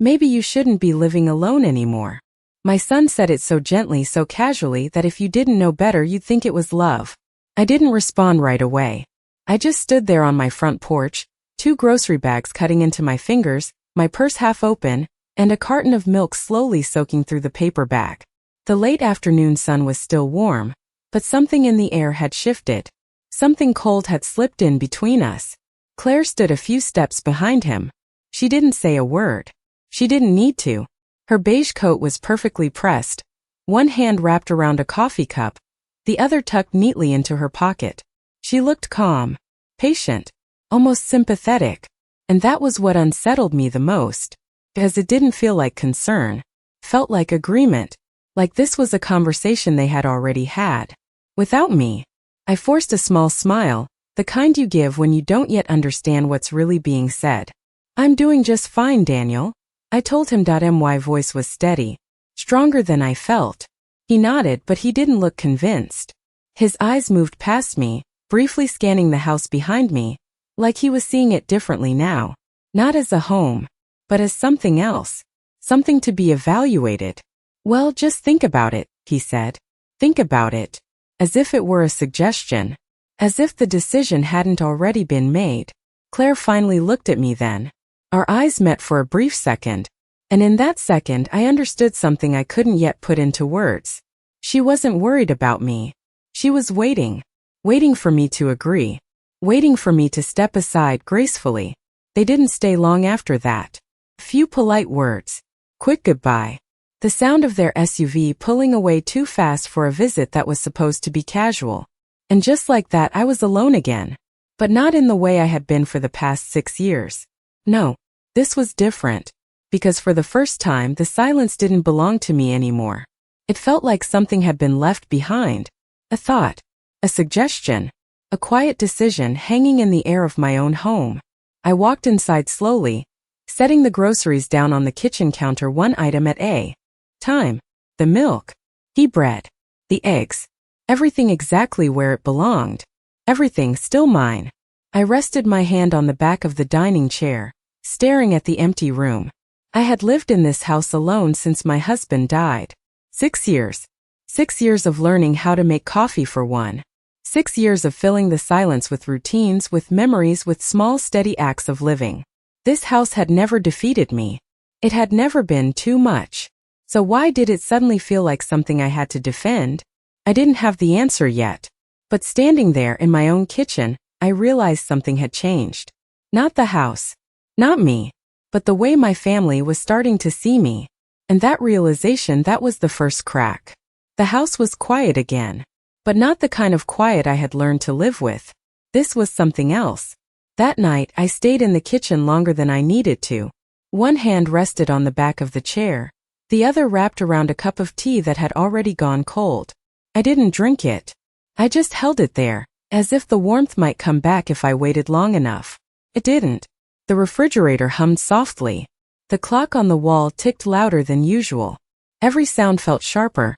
Maybe you shouldn't be living alone anymore. My son said it so gently, so casually that if you didn't know better you'd think it was love. I didn't respond right away. I just stood there on my front porch, 2 grocery bags cutting into my fingers, my purse half open, and a carton of milk slowly soaking through the paper bag. The late afternoon sun was still warm, but something in the air had shifted. Something cold had slipped in between us. Claire stood a few steps behind him. She didn't say a word. She didn't need to. Her beige coat was perfectly pressed, one hand wrapped around a coffee cup, the other tucked neatly into her pocket. She looked calm, patient, almost sympathetic, and that was what unsettled me the most, because it didn't feel like concern, felt like agreement, like this was a conversation they had already had. Without me. I forced a small smile, the kind you give when you don't yet understand what's really being said. "I'm doing just fine, Daniel," I told him. My voice was steady, stronger than I felt. He nodded, but he didn't look convinced. His eyes moved past me, briefly scanning the house behind me, like he was seeing it differently now. Not as a home, but as something else, something to be evaluated. "Well, just think about it," he said. Think about it. As if it were a suggestion. As if the decision hadn't already been made. Claire finally looked at me then. Our eyes met for a brief second, and in that second I understood something I couldn't yet put into words. She wasn't worried about me. She was waiting. Waiting for me to agree. Waiting for me to step aside gracefully. They didn't stay long after that. Few polite words. Quick goodbye. The sound of their SUV pulling away too fast for a visit that was supposed to be casual. And just like that I was alone again. But not in the way I had been for the past 6 years. No, this was different. Because for the first time the silence didn't belong to me anymore. It felt like something had been left behind. A thought. A suggestion. A quiet decision hanging in the air of my own home. I walked inside slowly, setting the groceries down on the kitchen counter, one item at a time. The milk, the bread, the eggs, everything exactly where it belonged. Everything still mine. I rested my hand on the back of the dining chair, staring at the empty room. I had lived in this house alone since my husband died. 6 years. 6 years of learning how to make coffee for one. 6 years of filling the silence with routines, with memories, with small steady acts of living. This house had never defeated me. It had never been too much. So why did it suddenly feel like something I had to defend? I didn't have the answer yet. But standing there in my own kitchen, I realized something had changed. Not the house. Not me. But the way my family was starting to see me. And that realization, that was the first crack. The house was quiet again. But not the kind of quiet I had learned to live with. This was something else. That night I stayed in the kitchen longer than I needed to. One hand rested on the back of the chair, the other wrapped around a cup of tea that had already gone cold. I didn't drink it. I just held it there, as if the warmth might come back if I waited long enough. It didn't. The refrigerator hummed softly. The clock on the wall ticked louder than usual. Every sound felt sharper,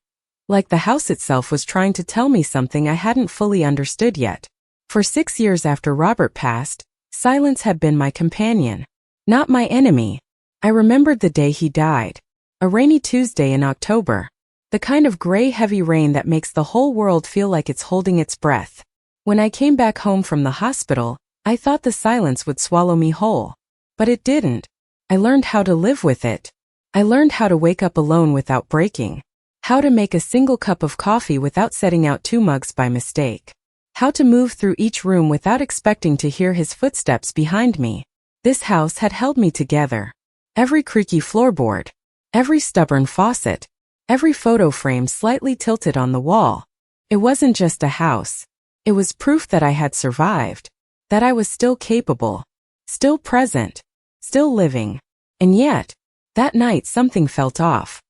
like the house itself was trying to tell me something I hadn't fully understood yet. For 6 years after Robert passed, silence had been my companion, not my enemy. I remembered the day he died. A rainy Tuesday in October. The kind of gray, heavy rain that makes the whole world feel like it's holding its breath. When I came back home from the hospital, I thought the silence would swallow me whole. But it didn't. I learned how to live with it. I learned how to wake up alone without breaking. How to make a single cup of coffee without setting out 2 mugs by mistake. How to move through each room without expecting to hear his footsteps behind me. This house had held me together. Every creaky floorboard. Every stubborn faucet. Every photo frame slightly tilted on the wall. It wasn't just a house. It was proof that I had survived. That I was still capable. Still present. Still living. And yet, that night something felt off.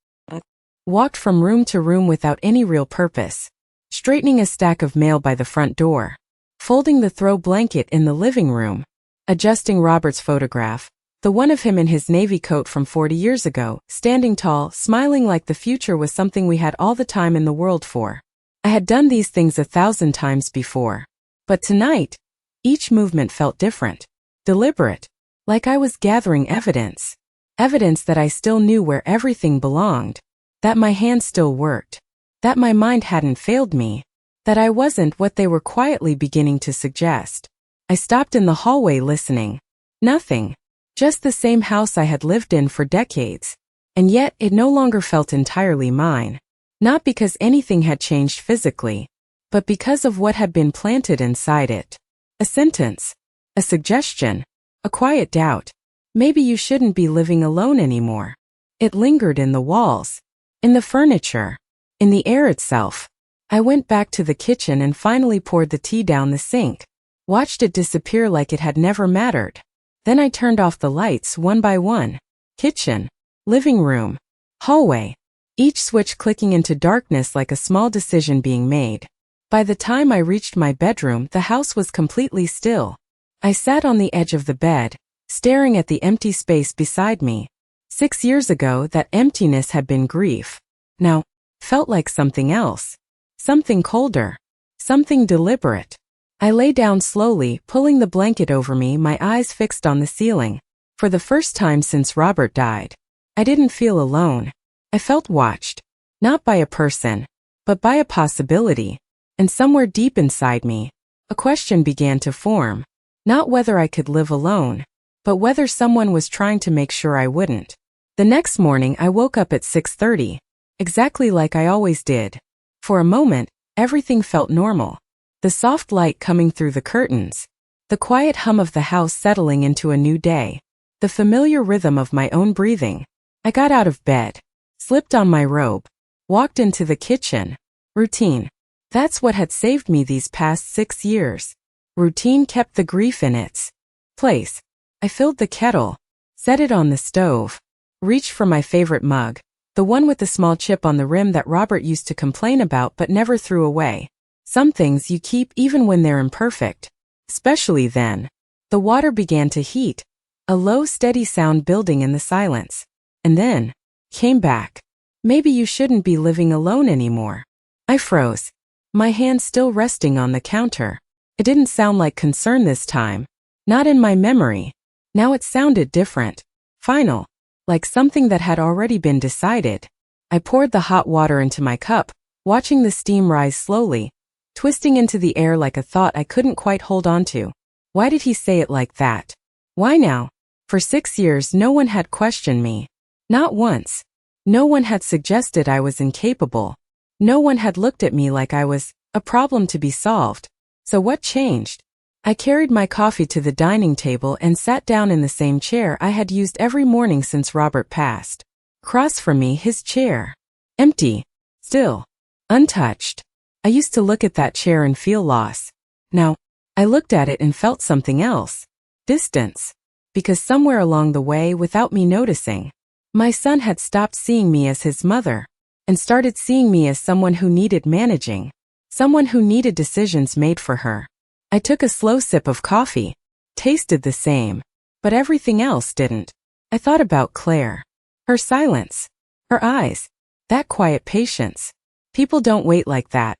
Walked from room to room without any real purpose. Straightening a stack of mail by the front door. Folding the throw blanket in the living room. Adjusting Robert's photograph. The one of him in his navy coat from 40 years ago, standing tall, smiling like the future was something we had all the time in the world for. I had done these things 1,000 times before. But tonight, each movement felt different. Deliberate. Like I was gathering evidence. Evidence that I still knew where everything belonged. That my hands still worked. That my mind hadn't failed me. That I wasn't what they were quietly beginning to suggest. I stopped in the hallway listening. Nothing. Just the same house I had lived in for decades. And yet it no longer felt entirely mine. Not because anything had changed physically, but because of what had been planted inside it. A sentence. A suggestion. A quiet doubt. Maybe you shouldn't be living alone anymore. It lingered in the walls. In the furniture. In the air itself. I went back to the kitchen and finally poured the tea down the sink. Watched it disappear like it had never mattered. Then I turned off the lights one by one. Kitchen. Living room. Hallway. Each switch clicking into darkness like a small decision being made. By the time I reached my bedroom, the house was completely still. I sat on the edge of the bed, staring at the empty space beside me. 6 years ago, that emptiness had been grief. Now, felt like something else. Something colder. Something deliberate. I lay down slowly, pulling the blanket over me, my eyes fixed on the ceiling. For the first time since Robert died, I didn't feel alone. I felt watched. Not by a person, but by a possibility. And somewhere deep inside me, a question began to form. Not whether I could live alone, but whether someone was trying to make sure I wouldn't. The next morning I woke up at 6:30, exactly like I always did. For a moment, everything felt normal. The soft light coming through the curtains. The quiet hum of the house settling into a new day. The familiar rhythm of my own breathing. I got out of bed, slipped on my robe, walked into the kitchen. Routine. That's what had saved me these past 6 years. Routine kept the grief in its place. I filled the kettle, set it on the stove, reached for my favorite mug, the one with the small chip on the rim that Robert used to complain about but never threw away. Some things you keep even when they're imperfect. Especially then. The water began to heat, a low, steady sound building in the silence. And then, came back. Maybe you shouldn't be living alone anymore. I froze, my hand still resting on the counter. It didn't sound like concern this time. Not in my memory. Now it sounded different. Final. Like something that had already been decided. I poured the hot water into my cup, watching the steam rise slowly, twisting into the air like a thought I couldn't quite hold on to. Why did he say it like that? Why now? For 6 years no one had questioned me. Not once. No one had suggested I was incapable. No one had looked at me like I was a problem to be solved. So what changed? I carried my coffee to the dining table and sat down in the same chair I had used every morning since Robert passed. Across from me, his chair. Empty. Still. Untouched. I used to look at that chair and feel loss. Now, I looked at it and felt something else. Distance. Because somewhere along the way, without me noticing, my son had stopped seeing me as his mother and started seeing me as someone who needed managing. Someone who needed decisions made for her. I took a slow sip of coffee. Tasted the same. But everything else didn't. I thought about Claire. Her silence. Her eyes. That quiet patience. People don't wait like that.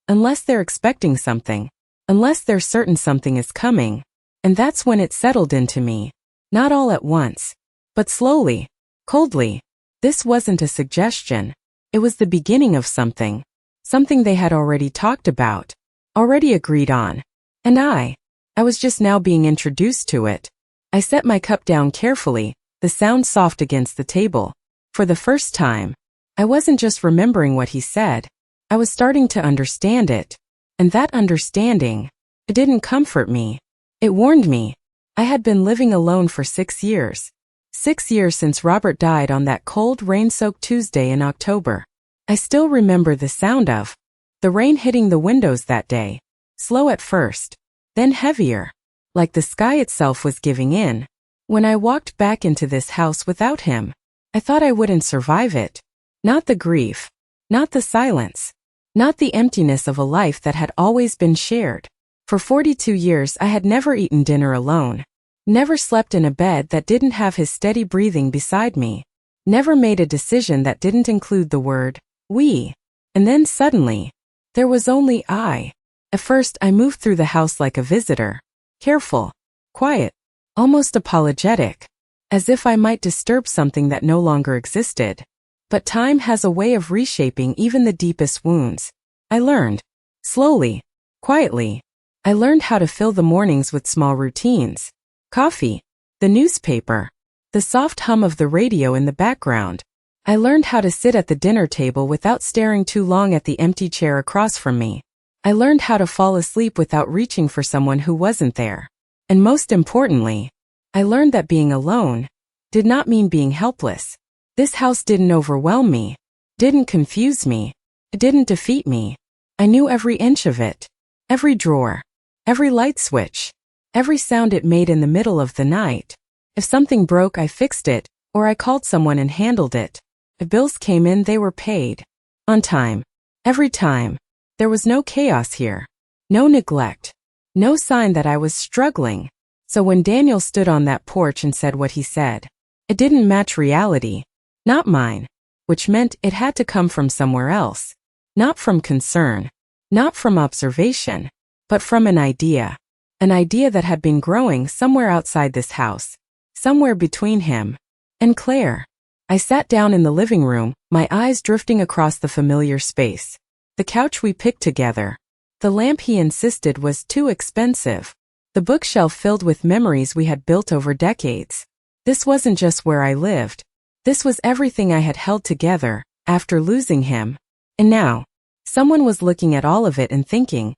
Unless they're expecting something. Unless they're certain something is coming. And that's when it settled into me. Not all at once. But slowly. Coldly. This wasn't a suggestion. It was the beginning of something. Something they had already talked about. Already agreed on. And I was just now being introduced to it. I set my cup down carefully, the sound soft against the table. For the first time, I wasn't just remembering what he said. I was starting to understand it. And that understanding, it didn't comfort me. It warned me. I had been living alone for 6 years. 6 years since Robert died on that cold, rain-soaked Tuesday in October. I still remember the sound of the rain hitting the windows that day. Slow at first, then heavier, like the sky itself was giving in. When I walked back into this house without him, I thought I wouldn't survive it. Not the grief, not the silence, not the emptiness of a life that had always been shared. For 42 years I had never eaten dinner alone, never slept in a bed that didn't have his steady breathing beside me, never made a decision that didn't include the word, we. And then suddenly, there was only I. At first I moved through the house like a visitor, careful, quiet, almost apologetic. as if I might disturb something that no longer existed. But time has a way of reshaping even the deepest wounds. I learned. Slowly. Quietly. I learned how to fill the mornings with small routines. Coffee. The newspaper. The soft hum of the radio in the background. I learned how to sit at the dinner table without staring too long at the empty chair across from me. I learned how to fall asleep without reaching for someone who wasn't there. And most importantly, I learned that being alone did not mean being helpless. This house didn't overwhelm me, didn't confuse me, it didn't defeat me. I knew every inch of it, every drawer, every light switch, every sound it made in the middle of the night. If something broke, I fixed it, or I called someone and handled it. If bills came in, they were paid. On time. Every time. There was no chaos here. No neglect. No sign that I was struggling. So when Daniel stood on that porch and said what he said, it didn't match reality. Not mine. Which meant it had to come from somewhere else. Not from concern. Not from observation. But from an idea. An idea that had been growing somewhere outside this house. Somewhere between him and Claire. I sat down in the living room, my eyes drifting across the familiar space. The couch we picked together. The lamp he insisted was too expensive. The bookshelf filled with memories we had built over decades. This wasn't just where I lived. This was everything I had held together after losing him. And now, someone was looking at all of it and thinking,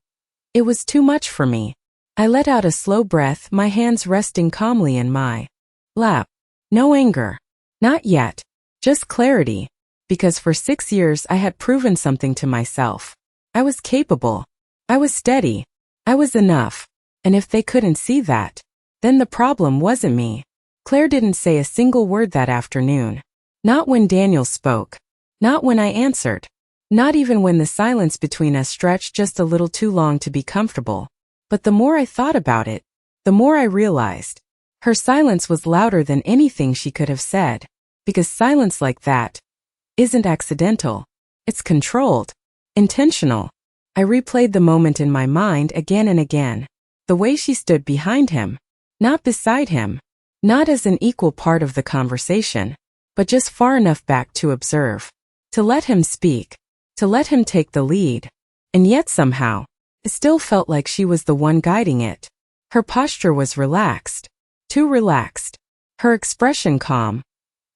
it was too much for me. I let out a slow breath, my hands resting calmly in my lap. No anger. Not yet. Just clarity. Because for 6 years I had proven something to myself. I was capable. I was steady. I was enough. And if they couldn't see that, then the problem wasn't me. Claire didn't say a single word that afternoon. Not when Daniel spoke. Not when I answered. Not even when the silence between us stretched just a little too long to be comfortable. But the more I thought about it, the more I realized. Her silence was louder than anything she could have said. Because silence like that isn't accidental. It's controlled. Intentional. I replayed the moment in my mind again and again. The way she stood behind him. Not beside him. Not as an equal part of the conversation. But just far enough back to observe. To let him speak. To let him take the lead. And yet somehow, it still felt like she was the one guiding it. Her posture was relaxed. Too relaxed. Her expression calm.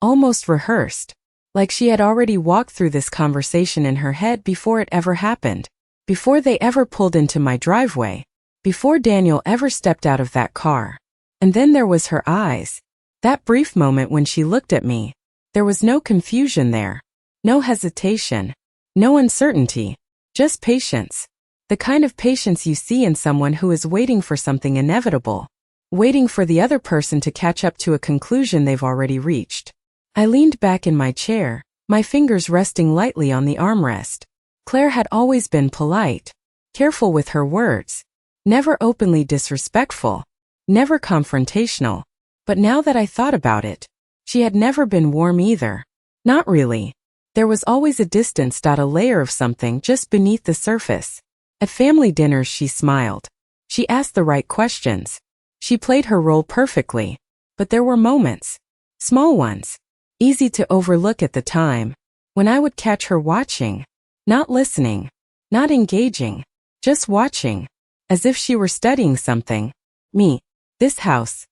Almost rehearsed. Like she had already walked through this conversation in her head before it ever happened. Before they ever pulled into my driveway. Before Daniel ever stepped out of that car. And then there was her eyes. That brief moment when she looked at me. There was no confusion there. No hesitation. No uncertainty. Just patience. The kind of patience you see in someone who is waiting for something inevitable. Waiting for the other person to catch up to a conclusion they've already reached. I leaned back in my chair, my fingers resting lightly on the armrest. Claire had always been polite, careful with her words, never openly disrespectful, never confrontational. But now that I thought about it, she had never been warm either. Not really. There was always a distance, a layer of something just beneath the surface. At family dinners she smiled. She asked the right questions. She played her role perfectly. But there were moments, small ones, easy to overlook at the time, when I would catch her watching, not listening, not engaging, just watching, as if she were studying something. Me, this house,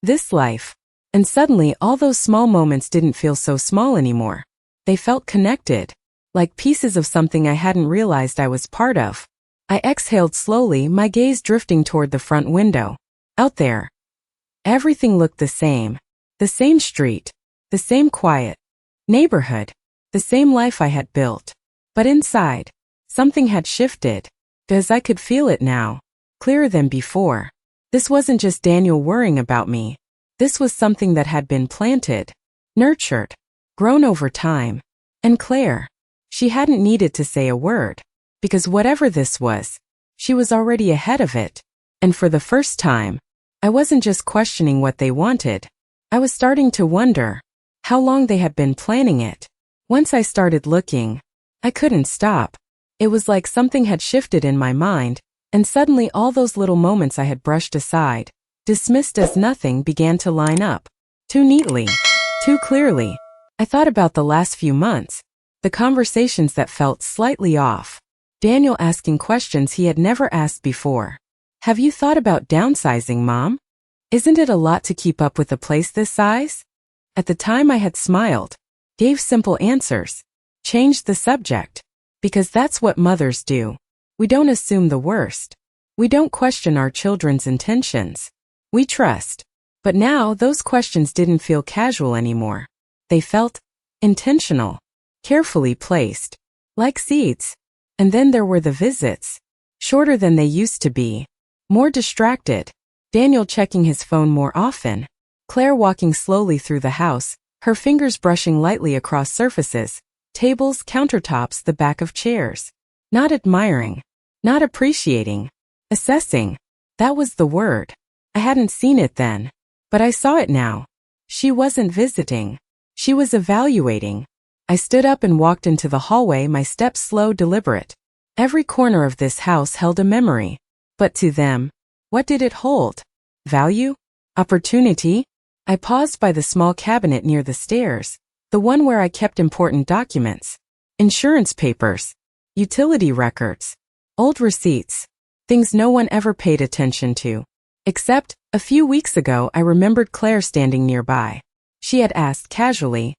this life. And suddenly all those small moments didn't feel so small anymore. They felt connected, like pieces of something I hadn't realized I was part of. I exhaled slowly, my gaze drifting toward the front window. Out there, everything looked the same. The same street. The same quiet neighborhood, the same life I had built. But inside, something had shifted, because I could feel it now, clearer than before. This wasn't just Daniel worrying about me. This was something that had been planted, nurtured, grown over time. And Claire, she hadn't needed to say a word, because whatever this was, she was already ahead of it. And for the first time, I wasn't just questioning what they wanted. I was starting to wonder how long they had been planning it. Once I started looking, I couldn't stop. It was like something had shifted in my mind, and suddenly all those little moments I had brushed aside, dismissed as nothing, began to line up. Too neatly. Too clearly. I thought about the last few months. The conversations that felt slightly off. Daniel asking questions he had never asked before. Have you thought about downsizing, Mom? Isn't it a lot to keep up with a place this size? At the time I had smiled. Gave simple answers. Changed the subject. Because that's what mothers do. We don't assume the worst. We don't question our children's intentions. We trust. But now those questions didn't feel casual anymore. They felt intentional. Carefully placed. Like seeds. And then there were the visits. Shorter than they used to be. More distracted. Daniel checking his phone more often. Claire walking slowly through the house, her fingers brushing lightly across surfaces, tables, countertops, the back of chairs. Not admiring. Not appreciating. Assessing. That was the word. I hadn't seen it then. But I saw it now. She wasn't visiting. She was evaluating. I stood up and walked into the hallway, my steps slow, deliberate. Every corner of this house held a memory. But to them, what did it hold? Value? Opportunity? I paused by the small cabinet near the stairs, the one where I kept important documents. Insurance papers. Utility records. Old receipts. Things no one ever paid attention to. Except, a few weeks ago I remembered Claire standing nearby. She had asked casually,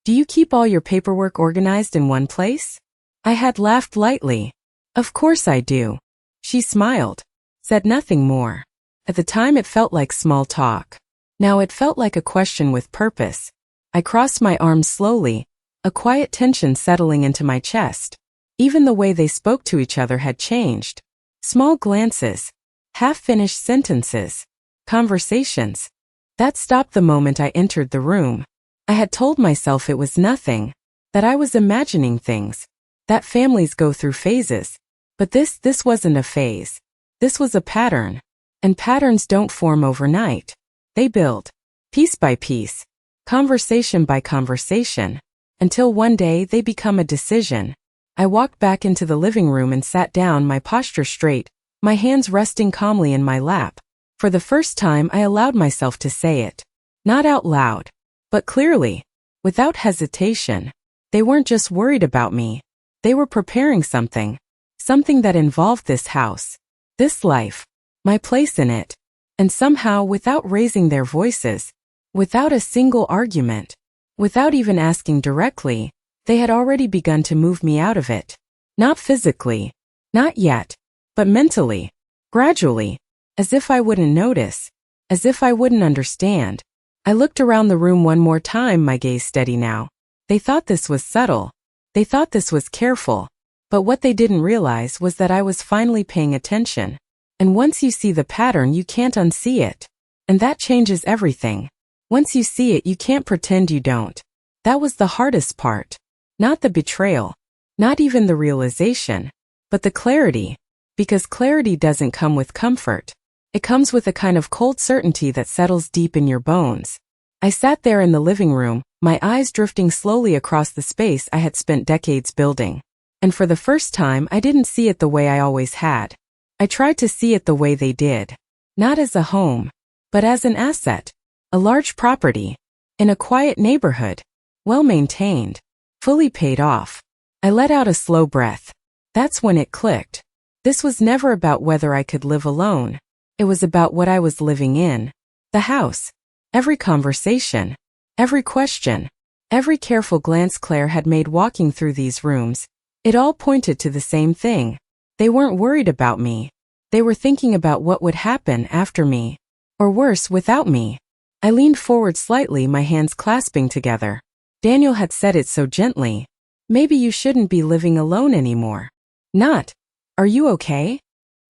"Do you keep all your paperwork organized in one place?" I had laughed lightly. "Of course I do." She smiled. Said nothing more. At the time it felt like small talk. Now it felt like a question with purpose. I crossed my arms slowly, a quiet tension settling into my chest. Even the way they spoke to each other had changed. Small glances. Half-finished sentences. Conversations. That stopped the moment I entered the room. I had told myself it was nothing. That I was imagining things. That families go through phases. But this wasn't a phase. This was a pattern. And patterns don't form overnight. They build. Piece by piece. Conversation by conversation. Until one day they become a decision. I walked back into the living room and sat down, my posture straight, my hands resting calmly in my lap. For the first time I allowed myself to say it. Not out loud. But clearly. Without hesitation. They weren't just worried about me. They were preparing something. Something that involved this house. This life. My place in it. And somehow, without raising their voices, without a single argument, without even asking directly, they had already begun to move me out of it. Not physically. Not yet. But mentally. Gradually. As if I wouldn't notice. As if I wouldn't understand. I looked around the room one more time, my gaze steady now. They thought this was subtle. They thought this was careful. But what they didn't realize was that I was finally paying attention. And once you see the pattern, you can't unsee it. And that changes everything. Once you see it, you can't pretend you don't. That was the hardest part. Not the betrayal. Not even the realization. But the clarity. Because clarity doesn't come with comfort. It comes with a kind of cold certainty that settles deep in your bones. I sat there in the living room, my eyes drifting slowly across the space I had spent decades building. And for the first time, I didn't see it the way I always had. I tried to see it the way they did. Not as a home, but as an asset. A large property. In a quiet neighborhood. Well maintained. Fully paid off. I let out a slow breath. That's when it clicked. This was never about whether I could live alone. It was about what I was living in. The house. Every conversation. Every question. Every careful glance Claire had made walking through these rooms. It all pointed to the same thing. They weren't worried about me. They were thinking about what would happen after me. Or worse, without me. I leaned forward slightly, my hands clasping together. Daniel had said it so gently. Maybe you shouldn't be living alone anymore. Not, are you okay?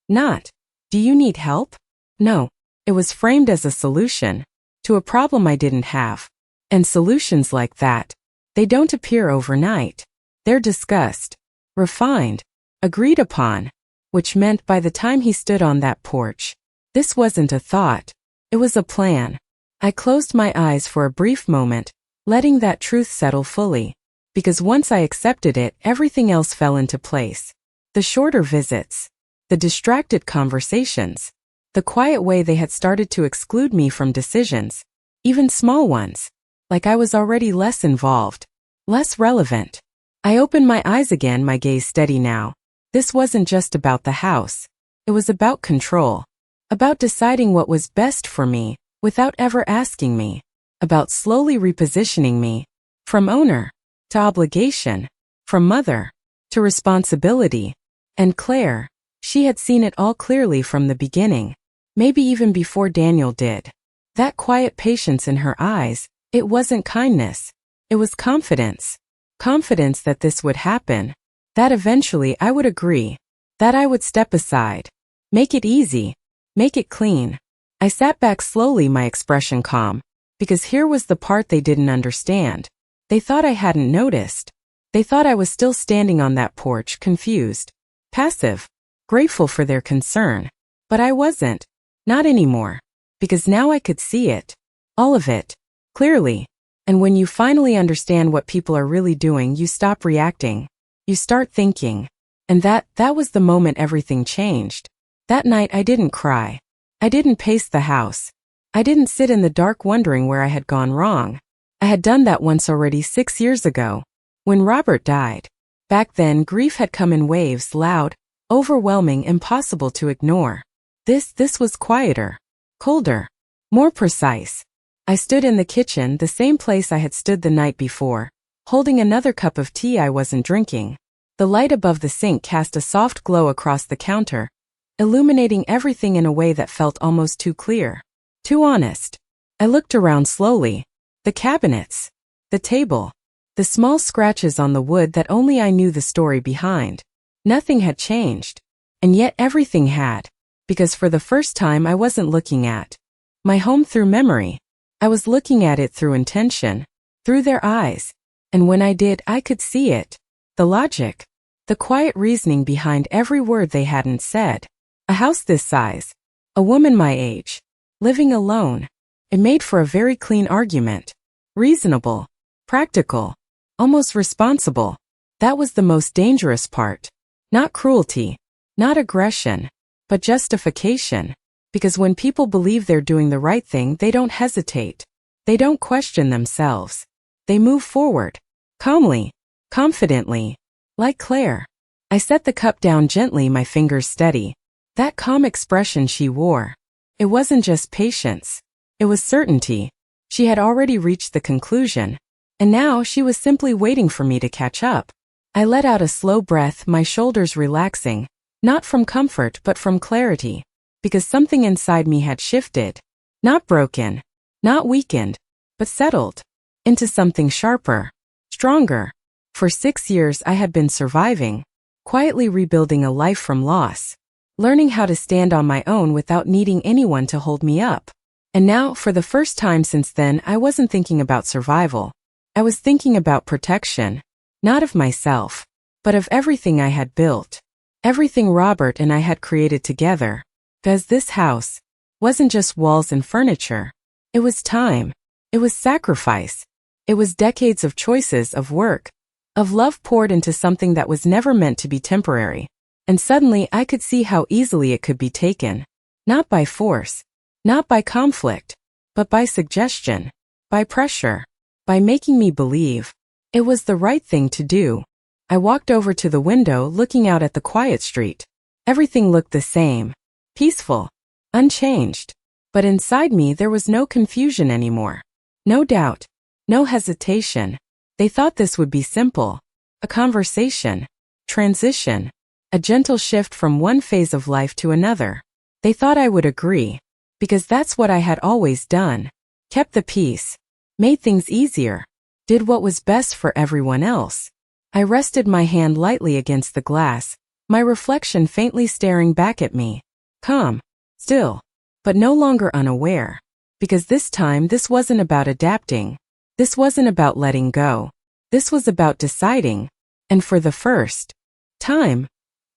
Not, do you need help? No. It was framed as a solution. To a problem I didn't have. And solutions like that. They don't appear overnight. They're discussed. Refined. Agreed upon. Which meant by the time he stood on that porch, this wasn't a thought. It was a plan. I closed my eyes for a brief moment, letting that truth settle fully. Because once I accepted it, everything else fell into place. The shorter visits. The distracted conversations. The quiet way they had started to exclude me from decisions. even small ones. Like I was already less involved, less relevant. I opened my eyes again, my gaze steady now. This wasn't just about the house. It was about control. About deciding what was best for me, without ever asking me. About slowly repositioning me. From owner, to obligation. From mother, to responsibility. And Claire, she had seen it all clearly from the beginning. Maybe even before Daniel did. That quiet patience in her eyes, it wasn't kindness. It was confidence. Confidence that this would happen. That eventually I would agree. That I would step aside. Make it easy. Make it clean. I sat back slowly, my expression calm. Because here was the part they didn't understand. They thought I hadn't noticed. They thought I was still standing on that porch, confused. Passive. Grateful for their concern. But I wasn't. Not anymore. Because now I could see it. All of it. Clearly. And when you finally understand what people are really doing, you stop reacting. You start thinking. And that was the moment everything changed. That night I didn't cry. I didn't pace the house. I didn't sit in the dark wondering where I had gone wrong. I had done that once already 6 years ago. When Robert died. Back then, grief had come in waves, loud, overwhelming, impossible to ignore. This was quieter. Colder. More precise. I stood in the kitchen, the same place I had stood the night before, holding another cup of tea I wasn't drinking. The light above the sink cast a soft glow across the counter, illuminating everything in a way that felt almost too clear. Too honest. I looked around slowly. The cabinets. The table. The small scratches on the wood that only I knew the story behind. Nothing had changed. And yet everything had. Because for the first time I wasn't looking at my home through memory. I was looking at it through intention. Through their eyes. And when I did, I could see it. The logic. The quiet reasoning behind every word they hadn't said. A house this size. A woman my age. Living alone. It made for a very clean argument. Reasonable. Practical. Almost responsible. That was the most dangerous part. Not cruelty. Not aggression. But justification. Because when people believe they're doing the right thing, they don't hesitate. They don't question themselves. They move forward. Calmly. Confidently. Like Claire. I set the cup down gently, my fingers steady. That calm expression she wore. It wasn't just patience. It was certainty. She had already reached the conclusion. And now she was simply waiting for me to catch up. I let out a slow breath, my shoulders relaxing. Not from comfort but from clarity. Because something inside me had shifted. Not broken. Not weakened. But settled. Into something sharper. Stronger. For 6 years I had been surviving. Quietly rebuilding a life from loss. Learning how to stand on my own without needing anyone to hold me up. And now, for the first time since then, I wasn't thinking about survival. I was thinking about protection. Not of myself. But of everything I had built. Everything Robert and I had created together. Because this house wasn't just walls and furniture. It was time. It was sacrifice. It was decades of choices, of work, of love poured into something that was never meant to be temporary. And suddenly I could see how easily it could be taken. Not by force. Not by conflict. But by suggestion. By pressure. By making me believe it was the right thing to do. I walked over to the window, looking out at the quiet street. Everything looked the same. Peaceful. Unchanged. But inside me there was no confusion anymore. No doubt. No hesitation. They thought this would be simple. A conversation. Transition. A gentle shift from one phase of life to another. They thought I would agree. Because that's what I had always done. Kept the peace. Made things easier. Did what was best for everyone else. I rested my hand lightly against the glass, my reflection faintly staring back at me. Calm. Still. But no longer unaware. Because this time this wasn't about adapting. This wasn't about letting go. This was about deciding. And for the first time,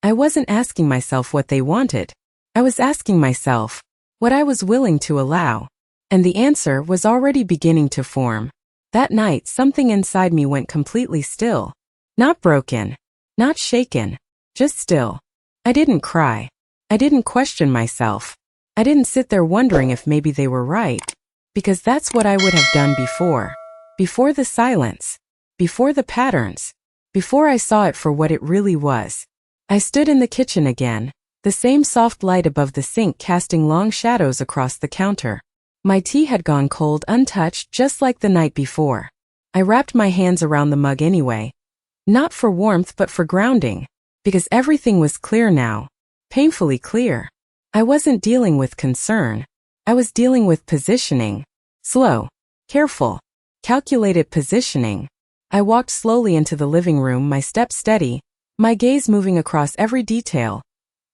I wasn't asking myself what they wanted. I was asking myself what I was willing to allow. And the answer was already beginning to form. That night something inside me went completely still. Not broken. Not shaken. Just still. I didn't cry. I didn't question myself. I didn't sit there wondering if maybe they were right. Because that's what I would have done before. Before the silence. Before the patterns. Before I saw it for what it really was. I stood in the kitchen again, the same soft light above the sink casting long shadows across the counter. My tea had gone cold untouched just like the night before. I wrapped my hands around the mug anyway. Not for warmth but for grounding. Because everything was clear now. Painfully clear. I wasn't dealing with concern. I was dealing with positioning. Slow. Careful. Calculated positioning. I walked slowly into the living room, my steps steady, my gaze moving across every detail.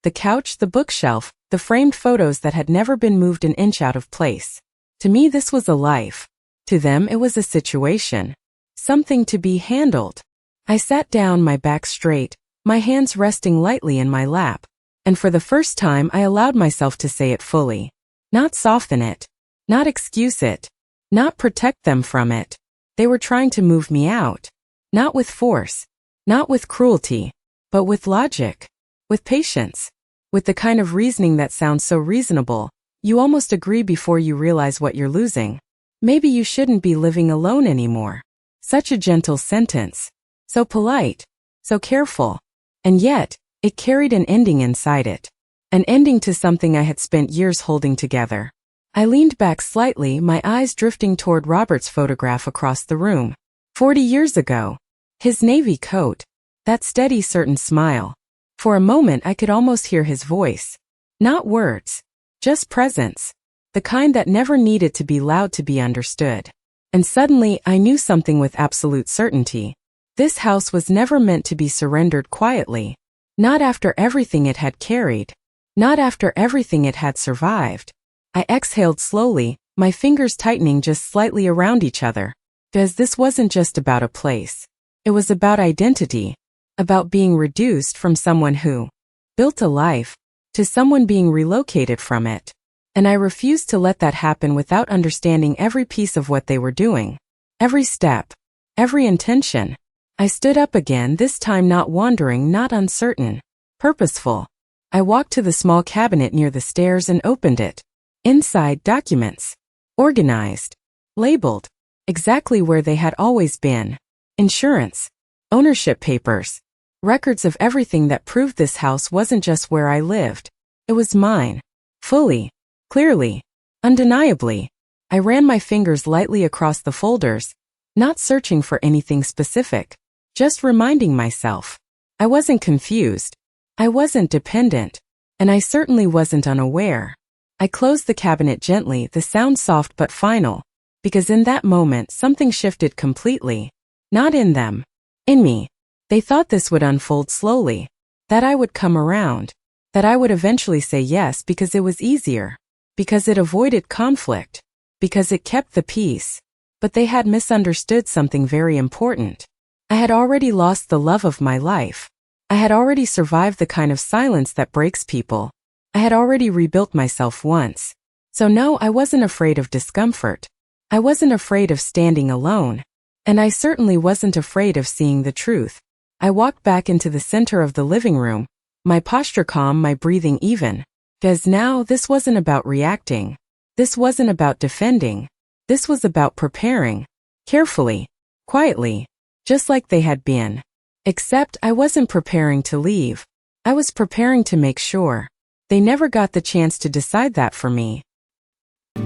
The couch, the bookshelf, the framed photos that had never been moved an inch out of place. To me this was a life. To them it was a situation. Something to be handled. I sat down, my back straight, my hands resting lightly in my lap. And for the first time I allowed myself to say it fully. Not soften it. Not excuse it. Not protect them from it. They were trying to move me out. Not with force. Not with cruelty. But with logic. With patience. With the kind of reasoning that sounds so reasonable, you almost agree before you realize what you're losing. Maybe you shouldn't be living alone anymore. Such a gentle sentence. So polite. So careful. And yet, it carried an ending inside it. An ending to something I had spent years holding together. I leaned back slightly, my eyes drifting toward Robert's photograph across the room. 40 years ago. His navy coat. That steady, certain smile. For a moment I could almost hear his voice. Not words. Just presence. The kind that never needed to be loud to be understood. And suddenly I knew something with absolute certainty. This house was never meant to be surrendered quietly. Not after everything it had carried. Not after everything it had survived. I exhaled slowly, my fingers tightening just slightly around each other. Because this wasn't just about a place. It was about identity. About being reduced from someone who built a life to someone being relocated from it. And I refused to let that happen without understanding every piece of what they were doing. Every step. Every intention. I stood up again, this time not wandering, not uncertain. Purposeful. I walked to the small cabinet near the stairs and opened it. Inside, documents. Organized. Labeled. Exactly where they had always been. Insurance. Ownership papers. Records of everything that proved this house wasn't just where I lived. It was mine. Fully. Clearly. Undeniably. I ran my fingers lightly across the folders, not searching for anything specific. Just reminding myself. I wasn't confused. I wasn't dependent. And I certainly wasn't unaware. I closed the cabinet gently, the sound soft but final. Because in that moment something shifted completely. Not in them. In me. They thought this would unfold slowly. That I would come around. That I would eventually say yes because it was easier. Because it avoided conflict. Because it kept the peace. But they had misunderstood something very important. I had already lost the love of my life. I had already survived the kind of silence that breaks people. I had already rebuilt myself once. So no, I wasn't afraid of discomfort. I wasn't afraid of standing alone. And I certainly wasn't afraid of seeing the truth. I walked back into the center of the living room, my posture calm, my breathing even. Because now this wasn't about reacting. This wasn't about defending. This was about preparing. Carefully. Quietly. Just like they had been. Except I wasn't preparing to leave. I was preparing to make sure. They never got the chance to decide that for me.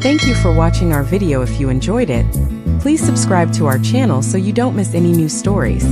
Thank you for watching our video. If you enjoyed it, please subscribe to our channel so you don't miss any new stories.